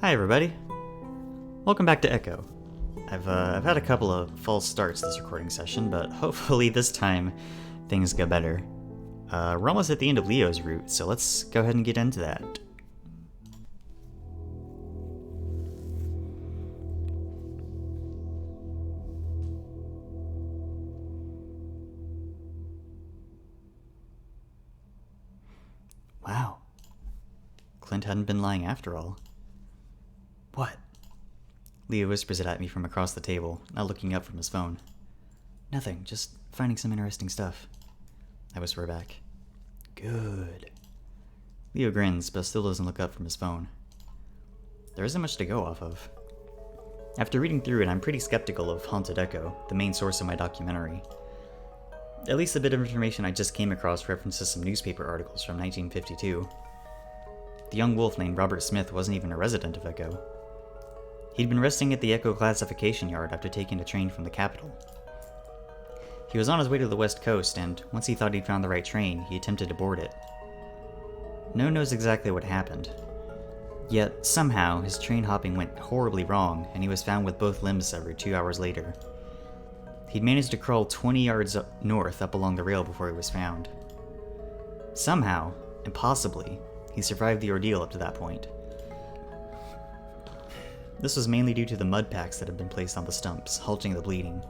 Hi everybody. Welcome back to Echo. I've had a couple of false starts this recording session, but hopefully this time things go better. We're almost at the end of Leo's route, so let's go ahead and get into that. Wow. Clint hadn't been lying after all. What? Leo whispers it at me from across the table, not looking up from his phone. Nothing, just finding some interesting stuff. I whisper back. Good. Leo grins, but still doesn't look up from his phone. There isn't much to go off of. After reading through it, I'm pretty skeptical of Haunted Echo, the main source of my documentary. At least the bit of information I just came across references some newspaper articles from 1952. The young wolf named Robert Smith wasn't even a resident of Echo. He'd been resting at the Echo classification yard after taking a train from the capital. He was on his way to the west coast, and once he thought he'd found the right train, he attempted to board it. No one knows exactly what happened. Yet, somehow, his train hopping went horribly wrong, and he was found with both limbs severed 2 hours later. He'd managed to crawl 20 yards north up along the rail before he was found. Somehow, impossibly, he survived the ordeal up to that point. This was mainly due to the mud packs that had been placed on the stumps, halting the bleeding.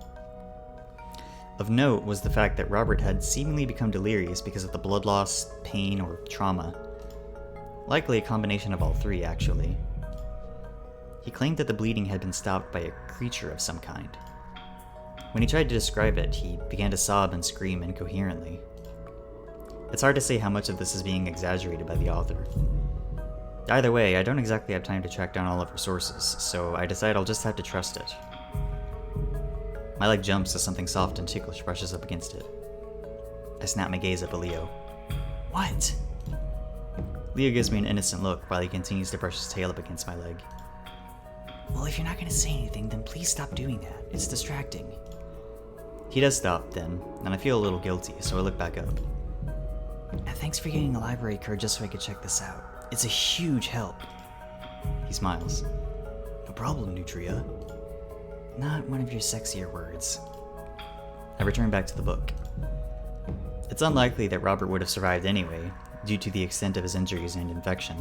Of note was the fact that Robert had seemingly become delirious because of the blood loss, pain, or trauma. Likely a combination of all three, actually. He claimed that the bleeding had been stopped by a creature of some kind. When he tried to describe it, he began to sob and scream incoherently. It's hard to say how much of this is being exaggerated by the author. Either way, I don't exactly have time to track down all of her sources, so I decide I'll just have to trust it. My leg jumps as something soft and ticklish brushes up against it. I snap my gaze up at Leo. What? Leo gives me an innocent look while he continues to brush his tail up against my leg. Well, if you're not going to say anything, then please stop doing that. It's distracting. He does stop then, and I feel a little guilty, so I look back up. Thanks for getting a library card just so I could check this out. It's a huge help. He smiles. No problem, Nutria. Not one of your sexier words. I return back to the book. It's unlikely that Robert would have survived anyway, due to the extent of his injuries and infection.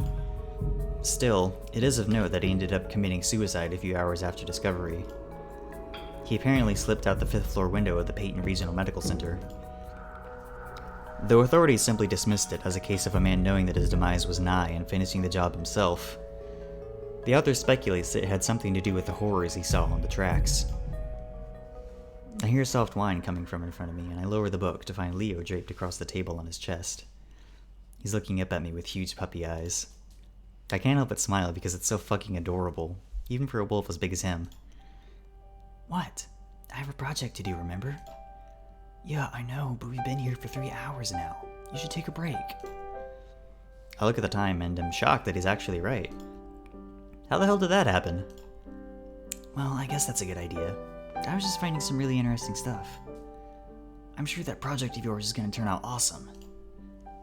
Still, it is of note that he ended up committing suicide a few hours after discovery. He apparently slipped out the 5th floor window of the Peyton Regional Medical Center. Though authorities simply dismissed it as a case of a man knowing that his demise was nigh and finishing the job himself, the author speculates that it had something to do with the horrors he saw on the tracks. I hear a soft whine coming from in front of me, and I lower the book to find Leo draped across the table on his chest. He's looking up at me with huge puppy eyes. I can't help but smile because it's so fucking adorable, even for a wolf as big as him. What? I have a project to do, remember? Yeah, I know, but we've been here for 3 hours now. You should take a break. I look at the time and am shocked that he's actually right. How the hell did that happen? Well, I guess that's a good idea. I was just finding some really interesting stuff. I'm sure that project of yours is going to turn out awesome.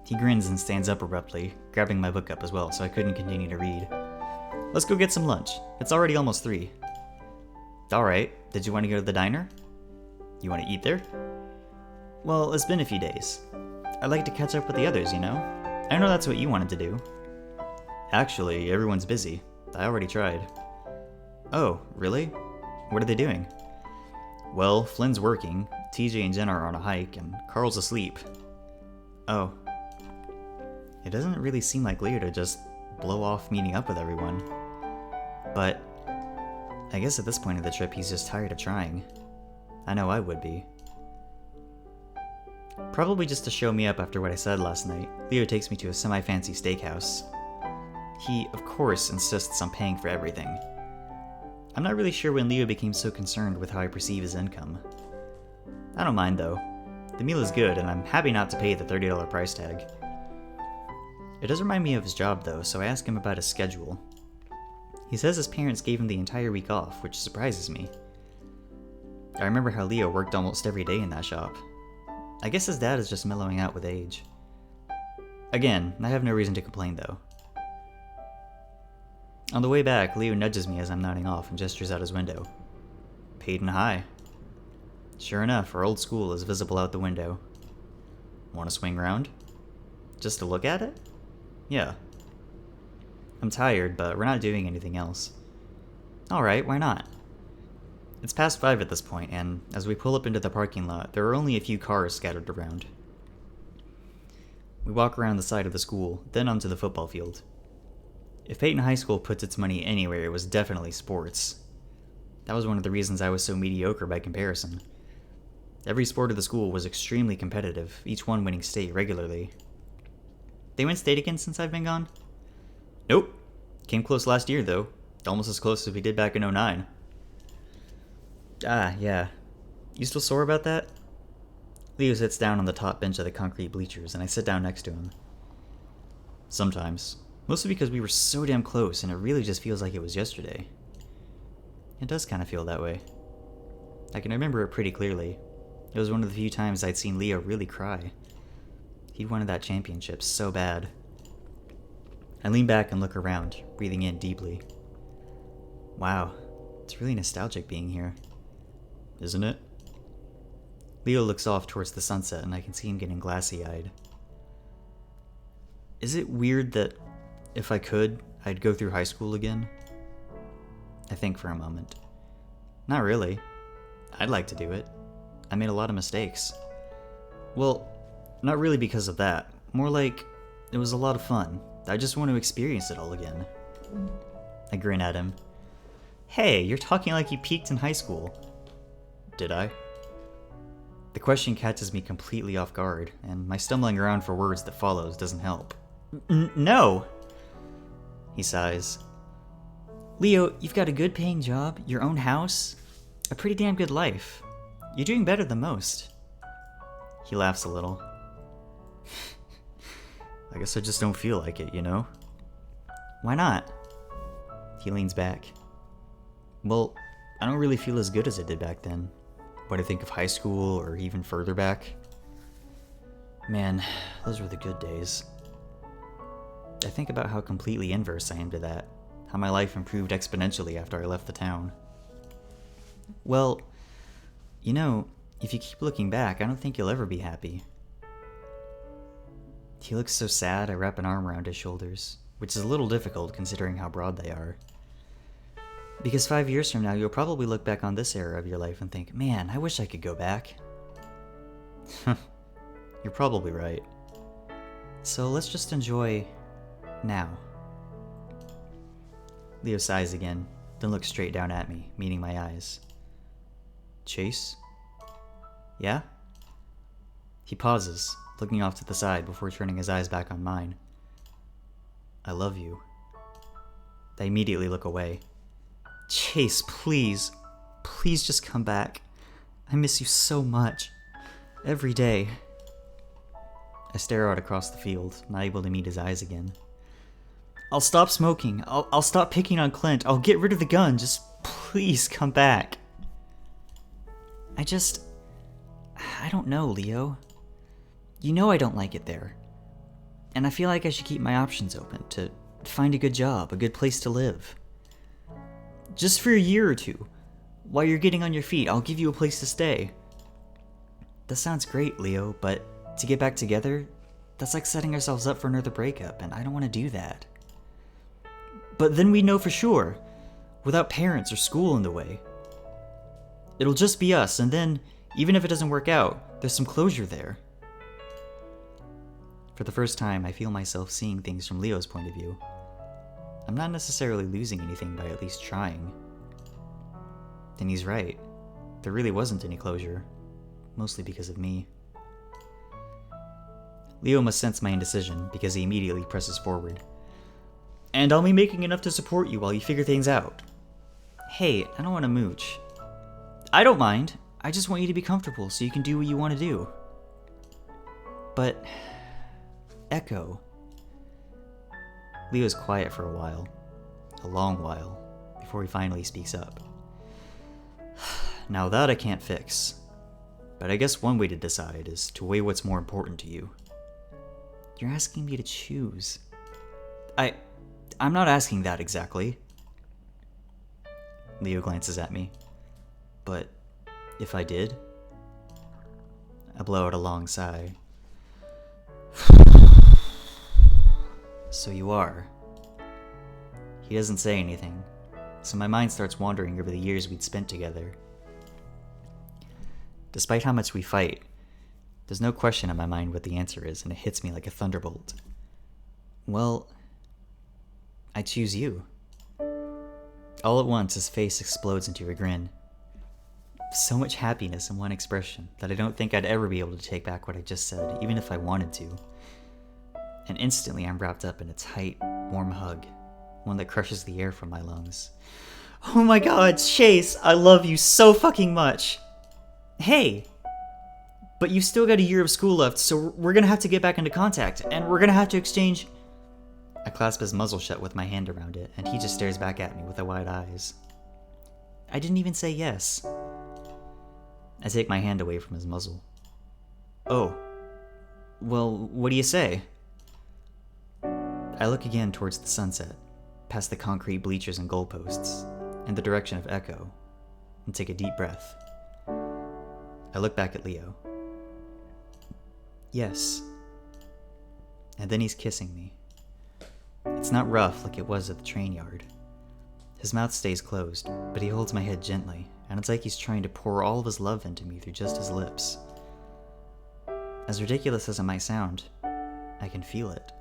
He grins and stands up abruptly, grabbing my book up as well so I couldn't continue to read. Let's go get some lunch. It's already almost 3. Alright, did you want to go to the diner? You want to eat there? Well, it's been a few days. I'd like to catch up with the others, you know? I know that's what you wanted to do. Actually, everyone's busy. I already tried. Oh, really? What are they doing? Well, Flynn's working, TJ and Jen are on a hike, and Carl's asleep. Oh. It doesn't really seem like Leo to just blow off meeting up with everyone. But I guess at this point of the trip he's just tired of trying. I know I would be. Probably just to show me up after what I said last night, Leo takes me to a semi-fancy steakhouse. He, of course, insists on paying for everything. I'm not really sure when Leo became so concerned with how I perceive his income. I don't mind though. The meal is good and I'm happy not to pay the $30 price tag. It does remind me of his job though, so I ask him about his schedule. He says his parents gave him the entire week off, which surprises me. I remember how Leo worked almost every day in that shop. I guess his dad is just mellowing out with age. Again, I have no reason to complain though. On the way back, Leo nudges me as I'm nodding off and gestures out his window. Peyton High. Sure enough, our old school is visible out the window. Want to swing round? Just to look at it? Yeah. I'm tired, but we're not doing anything else. Alright, why not? It's past 5 at this point, and as we pull up into the parking lot, there are only a few cars scattered around. We walk around the side of the school, then onto the football field. If Peyton High School puts its money anywhere, it was definitely sports. That was one of the reasons I was so mediocre by comparison. Every sport of the school was extremely competitive, each one winning state regularly. They went state again since I've been gone? Nope. Came close last year, though. Almost as close as we did back in '09. Ah, yeah. You still sore about that? Leo sits down on the top bench of the concrete bleachers, and I sit down next to him. Sometimes. Mostly because we were so damn close, and it really just feels like it was yesterday. It does kind of feel that way. I can remember it pretty clearly. It was one of the few times I'd seen Leo really cry. He'd wanted that championship so bad. I lean back and look around, breathing in deeply. Wow, it's really nostalgic being here. Isn't it? Leo looks off towards the sunset, and I can see him getting glassy-eyed. Is it weird that, if I could, I'd go through high school again? I think for a moment. Not really. I'd like to do it. I made a lot of mistakes. Well, not really because of that. More like, it was a lot of fun. I just want to experience it all again. I grin at him. Hey, you're talking like you peaked in high school. Did I? The question catches me completely off guard, and my stumbling around for words that follows doesn't help. No! He sighs. Leo, you've got a good paying job, your own house, a pretty damn good life. You're doing better than most. He laughs a little. I guess I just don't feel like it, you know? Why not? He leans back. Well, I don't really feel as good as I did back then. When I think of high school or even further back. Man, those were the good days. I think about how completely inverse I am to that. How my life improved exponentially after I left the town. Well, you know, if you keep looking back, I don't think you'll ever be happy. He looks so sad, I wrap an arm around his shoulders, which is a little difficult considering how broad they are. Because 5 years from now, you'll probably look back on this era of your life and think, man, I wish I could go back. You're probably right. So let's just enjoy now. Leo sighs again, then looks straight down at me, meeting my eyes. Chase? Yeah? He pauses, looking off to the side before turning his eyes back on mine. I love you. I immediately look away. Chase, please. Please just come back. I miss you so much. Every day. I stare out across the field, not able to meet his eyes again. I'll stop smoking. I'll stop picking on Clint. I'll get rid of the gun. Just please come back. I don't know, Leo. You know I don't like it there. And I feel like I should keep my options open to find a good job, a good place to live. Just for a year or two. While you're getting on your feet, I'll give you a place to stay. That sounds great, Leo, but to get back together, that's like setting ourselves up for another breakup, and I don't want to do that. But then we know for sure, without parents or school in the way. It'll just be us, and then, even if it doesn't work out, there's some closure there. For the first time, I feel myself seeing things from Leo's point of view. I'm not necessarily losing anything by at least trying. And he's right. There really wasn't any closure. Mostly because of me. Leo must sense my indecision because he immediately presses forward. And I'll be making enough to support you while you figure things out. Hey, I don't want to mooch. I don't mind. I just want you to be comfortable so you can do what you want to do. But... Echo... Leo's quiet for a while. A long while. Before he finally speaks up. Now that I can't fix. But I guess one way to decide is to weigh what's more important to you. You're asking me to choose. I'm not asking that exactly. Leo glances at me. But if I did? I blow out a long sigh. So you are. He doesn't say anything, so my mind starts wandering over the years we'd spent together. Despite how much we fight, there's no question in my mind what the answer is, and it hits me like a thunderbolt. Well, I choose you. All at once, his face explodes into a grin. So much happiness in one expression that I don't think I'd ever be able to take back what I just said, even if I wanted to. And instantly I'm wrapped up in a tight, warm hug, one that crushes the air from my lungs. Oh my god, Chase, I love you so fucking much! Hey! But you still got a year of school left, so we're gonna have to get back into contact, and we're gonna have to exchange... I clasp his muzzle shut with my hand around it, and he just stares back at me with the wide eyes. I didn't even say yes. I take my hand away from his muzzle. Oh. Well, what do you say? I look again towards the sunset, past the concrete bleachers and goalposts, in the direction of Echo, and take a deep breath. I look back at Leo. Yes. And then he's kissing me. It's not rough like it was at the train yard. His mouth stays closed, but he holds my head gently, and it's like he's trying to pour all of his love into me through just his lips. As ridiculous as it might sound, I can feel it.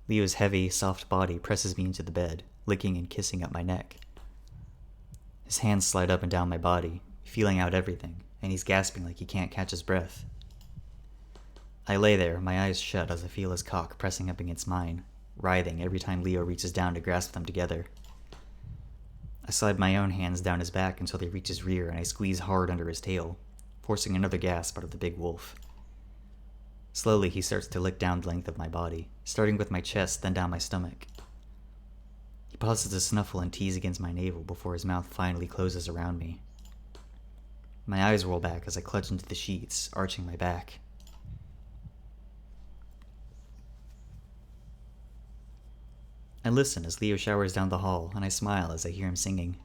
Leo's heavy, soft body presses me into the bed, licking and kissing up my neck. His hands slide up and down my body, feeling out everything, and he's gasping like he can't catch his breath. I lay there, my eyes shut as I feel his cock pressing up against mine, writhing every time Leo reaches down to grasp them together. I slide my own hands down his back until they reach his rear, and I squeeze hard under his tail, forcing another gasp out of the big wolf. Slowly, he starts to lick down the length of my body, starting with my chest, then down my stomach. He pauses to snuffle and tease against my navel before his mouth finally closes around me. My eyes roll back as I clutch into the sheets, arching my back. I listen as Leo showers down the hall, and I smile as I hear him singing.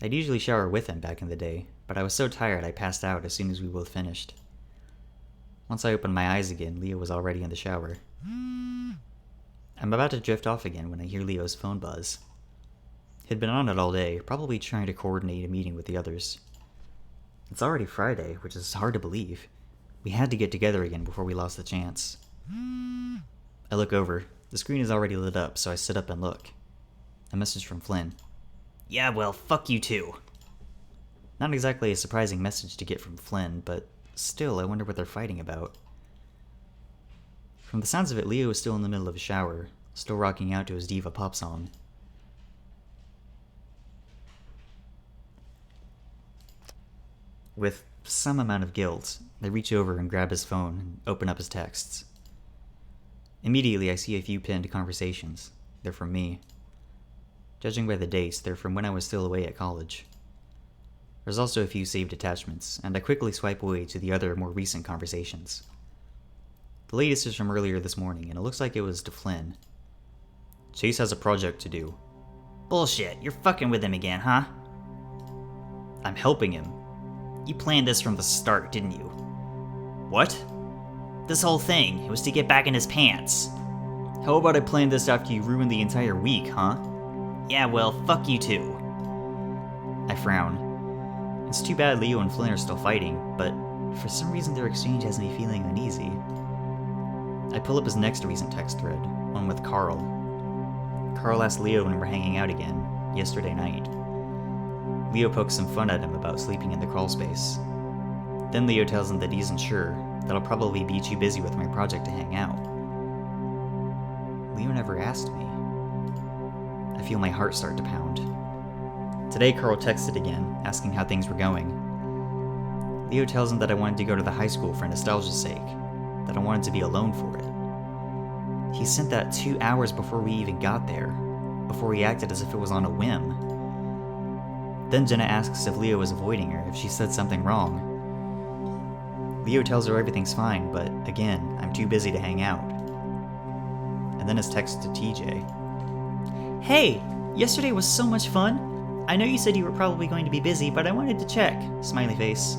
I'd usually shower with him back in the day, but I was so tired I passed out as soon as we both finished. Once I opened my eyes again, Leo was already in the shower. I'm about to drift off again when I hear Leo's phone buzz. He'd been on it all day, probably trying to coordinate a meeting with the others. It's already Friday, which is hard to believe. We had to get together again before we lost the chance. I look over. The screen is already lit up, so I sit up and look. A message from Flynn. Yeah, well, fuck you too. Not exactly a surprising message to get from Flynn, but still, I wonder what they're fighting about. From the sounds of it, Leo is still in the middle of a shower, still rocking out to his diva pop song. With some amount of guilt, I reach over and grab his phone and open up his texts. Immediately, I see a few pinned conversations. They're from me. Judging by the dates, they're from when I was still away at college. There's also a few saved attachments, and I quickly swipe away to the other, more recent conversations. The latest is from earlier this morning, and it looks like it was to Flynn. Chase has a project to do. Bullshit, you're fucking with him again, huh? I'm helping him. You planned this from the start, didn't you? What? This whole thing, it was to get back in his pants. How about I planned this after you ruined the entire week, huh? Yeah, well, fuck you too. I frown. It's too bad Leo and Flynn are still fighting, but for some reason their exchange has me feeling uneasy. I pull up his next recent text thread, one with Carl. Carl asked Leo when we were hanging out again, yesterday night. Leo pokes some fun at him about sleeping in the crawl space. Then Leo tells him that he isn't sure, that I'll probably be too busy with my project to hang out. Leo never asked me. I feel my heart start to pound. Today Carl texted again, asking how things were going. Leo tells him that I wanted to go to the high school for nostalgia's sake, that I wanted to be alone for it. He sent that 2 hours before we even got there, before he acted as if it was on a whim. Then Jenna asks if Leo was avoiding her, if she said something wrong. Leo tells her everything's fine, but again, I'm too busy to hang out. And then his text to TJ. Hey, yesterday was so much fun. I know you said you were probably going to be busy, but I wanted to check. Smiley face.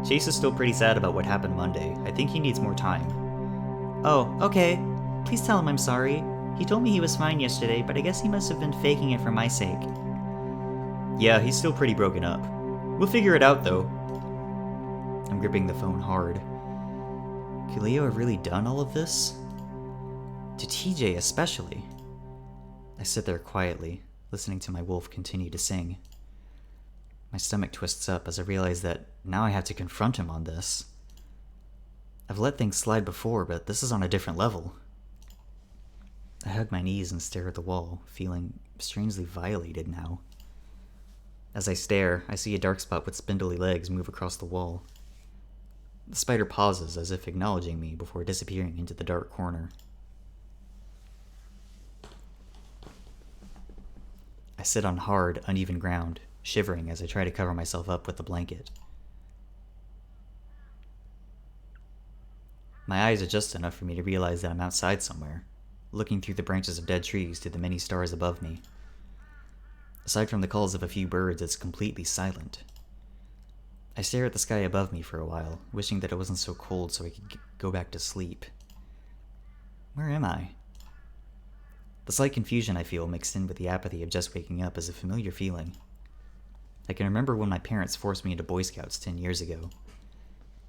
Chase is still pretty sad about what happened Monday. I think he needs more time. Oh, okay. Please tell him I'm sorry. He told me he was fine yesterday, but I guess he must have been faking it for my sake. Yeah, he's still pretty broken up. We'll figure it out, though. I'm gripping the phone hard. Could Leo have really done all of this? To TJ especially. I sit there quietly, listening to my wolf continue to sing. My stomach twists up as I realize that now I have to confront him on this. I've let things slide before, but this is on a different level. I hug my knees and stare at the wall, feeling strangely violated now. As I stare, I see a dark spot with spindly legs move across the wall. The spider pauses as if acknowledging me before disappearing into the dark corner. I sit on hard, uneven ground, shivering as I try to cover myself up with the blanket. My eyes adjust enough for me to realize that I'm outside somewhere, looking through the branches of dead trees to the many stars above me. Aside from the calls of a few birds, it's completely silent. I stare at the sky above me for a while, wishing that it wasn't so cold so I could go back to sleep. Where am I? The slight confusion I feel mixed in with the apathy of just waking up is a familiar feeling. I can remember when my parents forced me into Boy Scouts 10 years ago.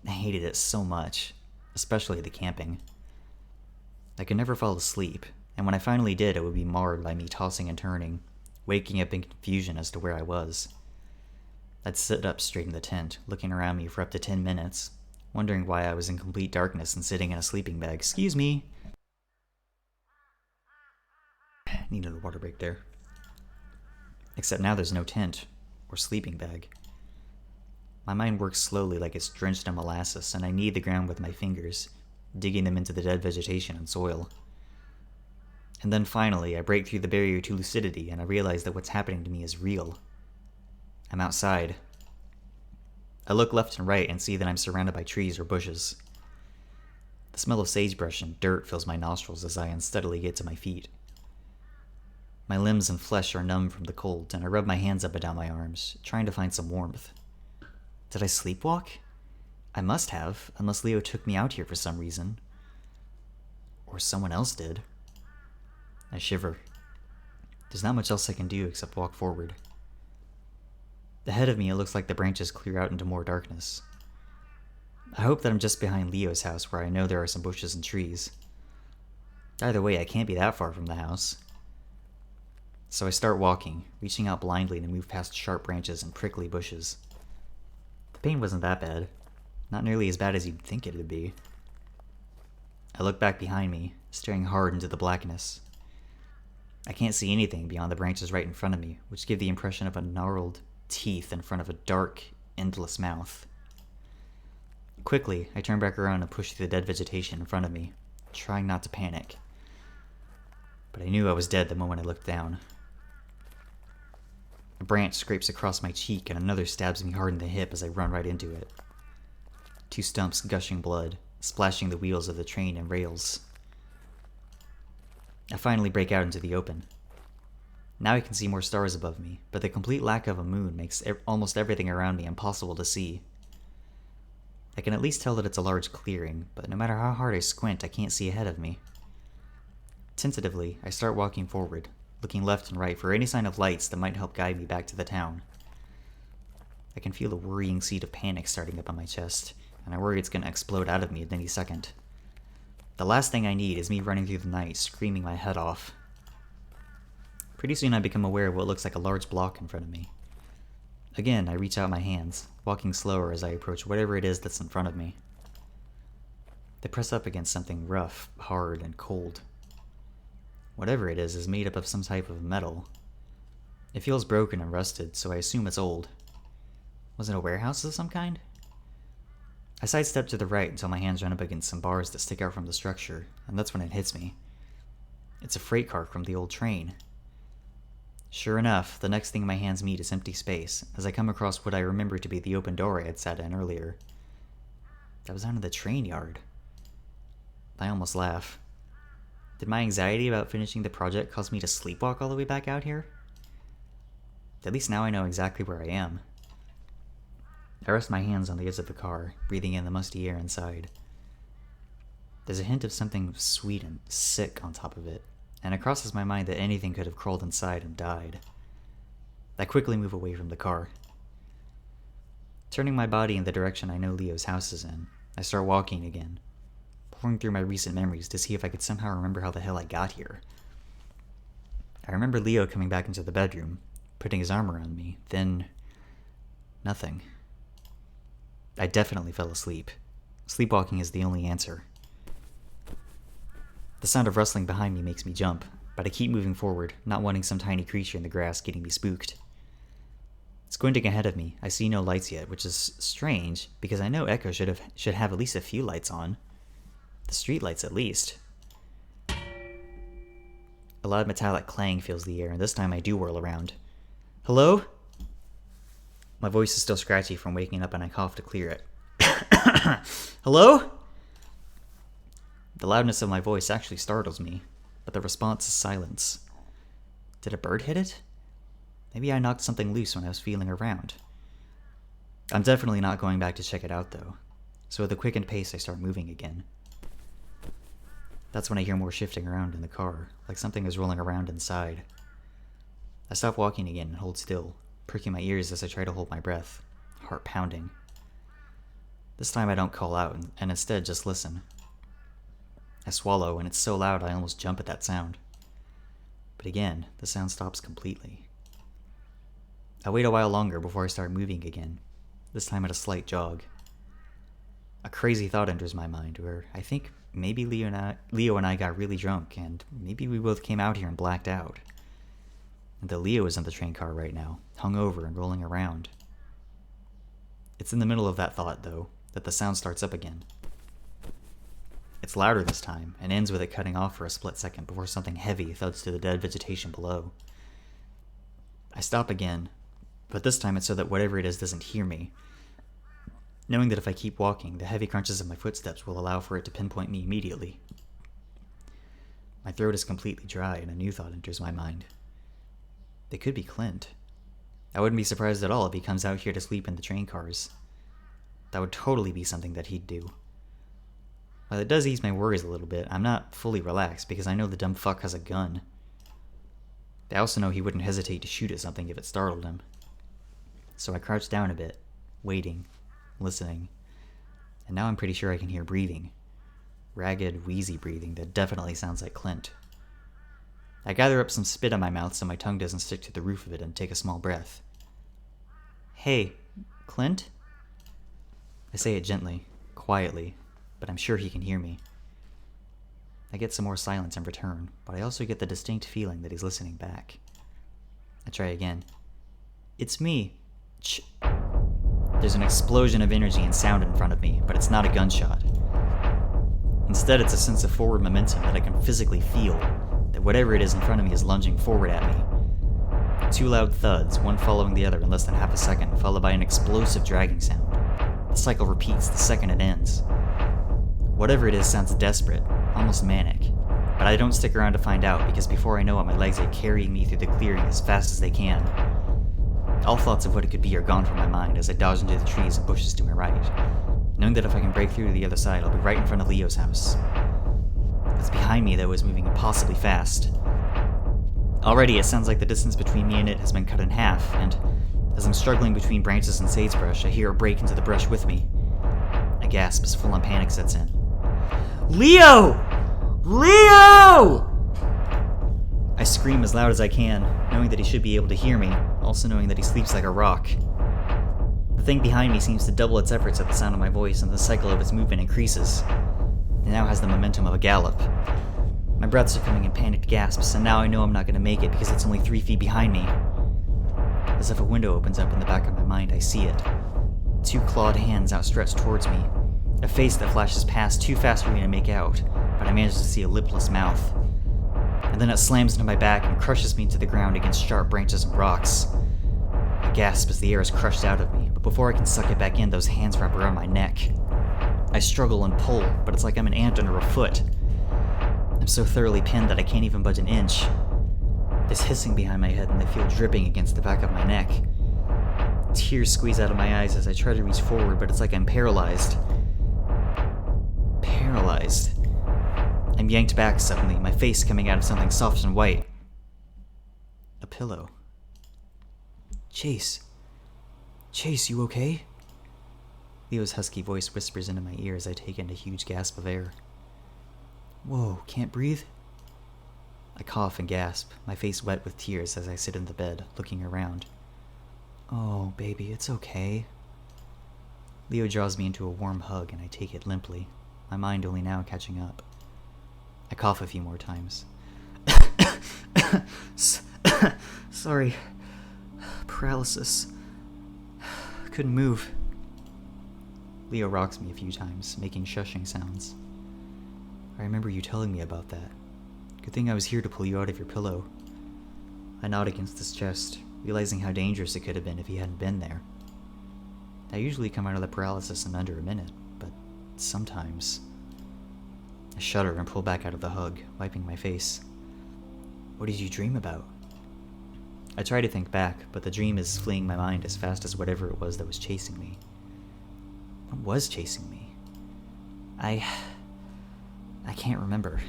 I hated it so much, especially the camping. I could never fall asleep, and when I finally did, it would be marred by me tossing and turning, waking up in confusion as to where I was. I'd sit up straight in the tent, looking around me for up to 10 minutes, wondering why I was in complete darkness and sitting in a sleeping bag. Excuse me. Needed a water break there. Except now there's no tent or sleeping bag. My mind works slowly like it's drenched in molasses, and I knead the ground with my fingers, digging them into the dead vegetation and soil. And then finally, I break through the barrier to lucidity, and I realize that what's happening to me is real. I'm outside. I look left and right and see that I'm surrounded by trees or bushes. The smell of sagebrush and dirt fills my nostrils as I unsteadily get to my feet. My limbs and flesh are numb from the cold, and I rub my hands up and down my arms, trying to find some warmth. Did I sleepwalk? I must have, unless Leo took me out here for some reason. Or someone else did. I shiver. There's not much else I can do except walk forward. Ahead of me, it looks like the branches clear out into more darkness. I hope that I'm just behind Leo's house, where I know there are some bushes and trees. Either way, I can't be that far from the house. So I start walking, reaching out blindly to move past sharp branches and prickly bushes. The pain wasn't that bad. Not nearly as bad as you'd think it would be. I look back behind me, staring hard into the blackness. I can't see anything beyond the branches right in front of me, which give the impression of a gnarled teeth in front of a dark, endless mouth. Quickly, I turn back around and push through the dead vegetation in front of me, trying not to panic. But I knew I was dead the moment I looked down. A branch scrapes across my cheek and another stabs me hard in the hip as I run right into it. Two stumps gushing blood, splashing the wheels of the train and rails. I finally break out into the open. Now I can see more stars above me, but the complete lack of a moon makes almost everything around me impossible to see. I can at least tell that it's a large clearing, but no matter how hard I squint, I can't see ahead of me. Tentatively, I start walking forward, looking left and right for any sign of lights that might help guide me back to the town. I can feel the worrying seed of panic starting up on my chest, and I worry it's going to explode out of me at any second. The last thing I need is me running through the night, screaming my head off. Pretty soon I become aware of what looks like a large block in front of me. Again, I reach out my hands, walking slower as I approach whatever it is that's in front of me. They press up against something rough, hard, and cold. Whatever it is made up of some type of metal. It feels broken and rusted, so I assume it's old. Was it a warehouse of some kind? I sidestep to the right until my hands run up against some bars that stick out from the structure, and that's when it hits me. It's a freight car from the old train. Sure enough, the next thing my hands meet is empty space, as I come across what I remember to be the open door I had sat in earlier. That was out of the train yard. I almost laugh. Did my anxiety about finishing the project cause me to sleepwalk all the way back out here? At least now I know exactly where I am. I rest my hands on the edge of the car, breathing in the musty air inside. There's a hint of something sweet and sick on top of it, and it crosses my mind that anything could have crawled inside and died. I quickly move away from the car. Turning my body in the direction I know Leo's house is in, I start walking again, pouring through my recent memories to see if I could somehow remember how the hell I got here. I remember Leo coming back into the bedroom, putting his arm around me, then nothing. I definitely fell asleep. Sleepwalking is the only answer. The sound of rustling behind me makes me jump, but I keep moving forward, not wanting some tiny creature in the grass getting me spooked. Squinting ahead of me, I see no lights yet, which is strange, because I know Echo should have at least a few lights on. The street lights, at least. A loud metallic clang fills the air, and this time I do whirl around. Hello? My voice is still scratchy from waking up, and I cough to clear it. Hello? The loudness of my voice actually startles me, but the response is silence. Did a bird hit it? Maybe I knocked something loose when I was feeling around. I'm definitely not going back to check it out, though, so with a quickened pace I start moving again. That's when I hear more shifting around in the car, like something is rolling around inside. I stop walking again and hold still, pricking my ears as I try to hold my breath, heart pounding. This time I don't call out, and instead just listen. I swallow, and it's so loud I almost jump at that sound. But again, the sound stops completely. I wait a while longer before I start moving again, this time at a slight jog. A crazy thought enters my mind, where I think maybe Leo and I got really drunk, and maybe we both came out here and blacked out. And that Leo is in the train car right now, hungover and rolling around. It's in the middle of that thought, though, that the sound starts up again. It's louder this time, and ends with it cutting off for a split second before something heavy thuds to the dead vegetation below. I stop again, but this time it's so that whatever it is doesn't hear me, knowing that if I keep walking, the heavy crunches of my footsteps will allow for it to pinpoint me immediately. My throat is completely dry, and a new thought enters my mind. It could be Clint. I wouldn't be surprised at all if he comes out here to sleep in the train cars. That would totally be something that he'd do. While it does ease my worries a little bit, I'm not fully relaxed because I know the dumb fuck has a gun. I also know he wouldn't hesitate to shoot at something if it startled him. So I crouch down a bit, waiting, listening, and now I'm pretty sure I can hear breathing. Ragged, wheezy breathing that definitely sounds like Clint. I gather up some spit on my mouth so my tongue doesn't stick to the roof of it and take a small breath. Hey, Clint? I say it gently, quietly, but I'm sure he can hear me. I get some more silence in return, but I also get the distinct feeling that he's listening back. I try again. It's me. Ch. There's an explosion of energy and sound in front of me, but it's not a gunshot. Instead, it's a sense of forward momentum that I can physically feel, that whatever it is in front of me is lunging forward at me. Two loud thuds, one following the other in less than half a second, followed by an explosive dragging sound. The cycle repeats the second it ends. Whatever it is sounds desperate, almost manic, but I don't stick around to find out because before I know it, my legs are carrying me through the clearing as fast as they can. All thoughts of what it could be are gone from my mind as I dodge into the trees and bushes to my right, knowing that if I can break through to the other side, I'll be right in front of Leo's house. What's behind me, though, is moving impossibly fast. Already, it sounds like the distance between me and it has been cut in half, and as I'm struggling between branches and sagebrush, I hear it break into the brush with me. I gasp as full-on panic sets in. Leo! Leo! I scream as loud as I can, knowing that he should be able to hear me, also knowing that he sleeps like a rock. The thing behind me seems to double its efforts at the sound of my voice, and the cycle of its movement increases. It now has the momentum of a gallop. My breaths are coming in panicked gasps, and now I know I'm not going to make it because it's only 3 feet behind me. As if a window opens up in the back of my mind, I see it. 2 clawed hands outstretched towards me. A face that flashes past too fast for me to make out, but I manage to see a lipless mouth. and then it slams into my back and crushes me to the ground against sharp branches and rocks. I gasp as the air is crushed out of me, but before I can suck it back in, those hands wrap around my neck. I struggle and pull, but it's like I'm an ant under a foot. I'm so thoroughly pinned that I can't even budge an inch. There's hissing behind my head and I feel dripping against the back of my neck. Tears squeeze out of my eyes as I try to reach forward, but it's like I'm paralyzed. Paralyzed. I'm yanked back suddenly, my face coming out of something soft and white. A pillow. Chase. Chase, you okay? Leo's husky voice whispers into my ear as I take in a huge gasp of air. Whoa, can't breathe? I cough and gasp, my face wet with tears as I sit in the bed, looking around. Oh, baby, it's okay. Leo draws me into a warm hug and I take it limply, my mind only now catching up. I cough a few more times. Sorry. Paralysis. Couldn't move. Leo rocks me a few times, making shushing sounds. I remember you telling me about that. Good thing I was here to pull you out of your pillow. I nod against his chest, realizing how dangerous it could have been if he hadn't been there. I usually come out of the paralysis in under a minute, but sometimes... I shudder and pull back out of the hug, wiping my face. What did you dream about? I try to think back, but the dream is fleeing my mind as fast as whatever it was that was chasing me. What was chasing me? I can't remember.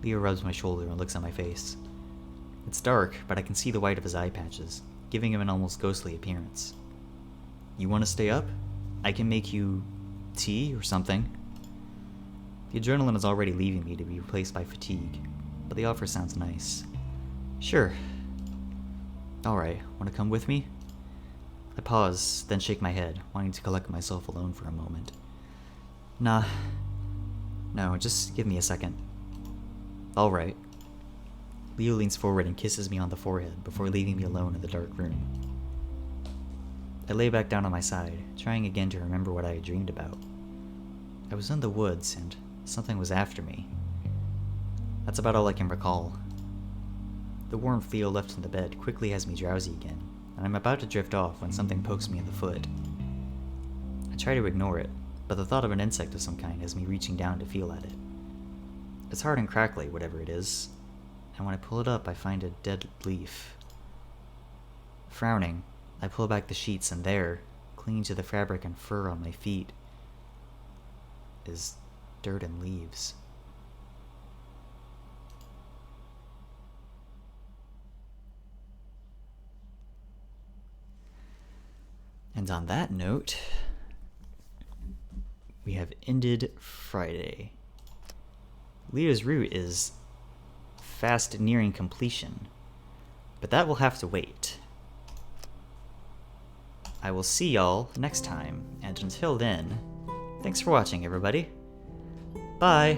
Leo rubs my shoulder and looks at my face. It's dark, but I can see the white of his eye patches, giving him an almost ghostly appearance. You want to stay up? I can make you tea or something. The adrenaline is already leaving me to be replaced by fatigue, but the offer sounds nice. Sure. Alright, want to come with me? I pause, then shake my head, wanting to collect myself alone for a moment. Nah. No, just give me a second. Alright. Leo leans forward and kisses me on the forehead before leaving me alone in the dark room. I lay back down on my side, trying again to remember what I had dreamed about. I was in the woods, and something was after me. That's about all I can recall. The warmth Leo left in the bed quickly has me drowsy again, and I'm about to drift off when something pokes me in the foot. I try to ignore it, but the thought of an insect of some kind has me reaching down to feel at it. It's hard and crackly, whatever it is, and when I pull it up, I find a dead leaf. Frowning, I pull back the sheets, and there, clinging to the fabric and fur on my feet, is dirt and leaves. And on that note, we have ended Friday. Leo's route is fast nearing completion, but that will have to wait. I will see y'all next time, and until then, thanks for watching, everybody. Bye!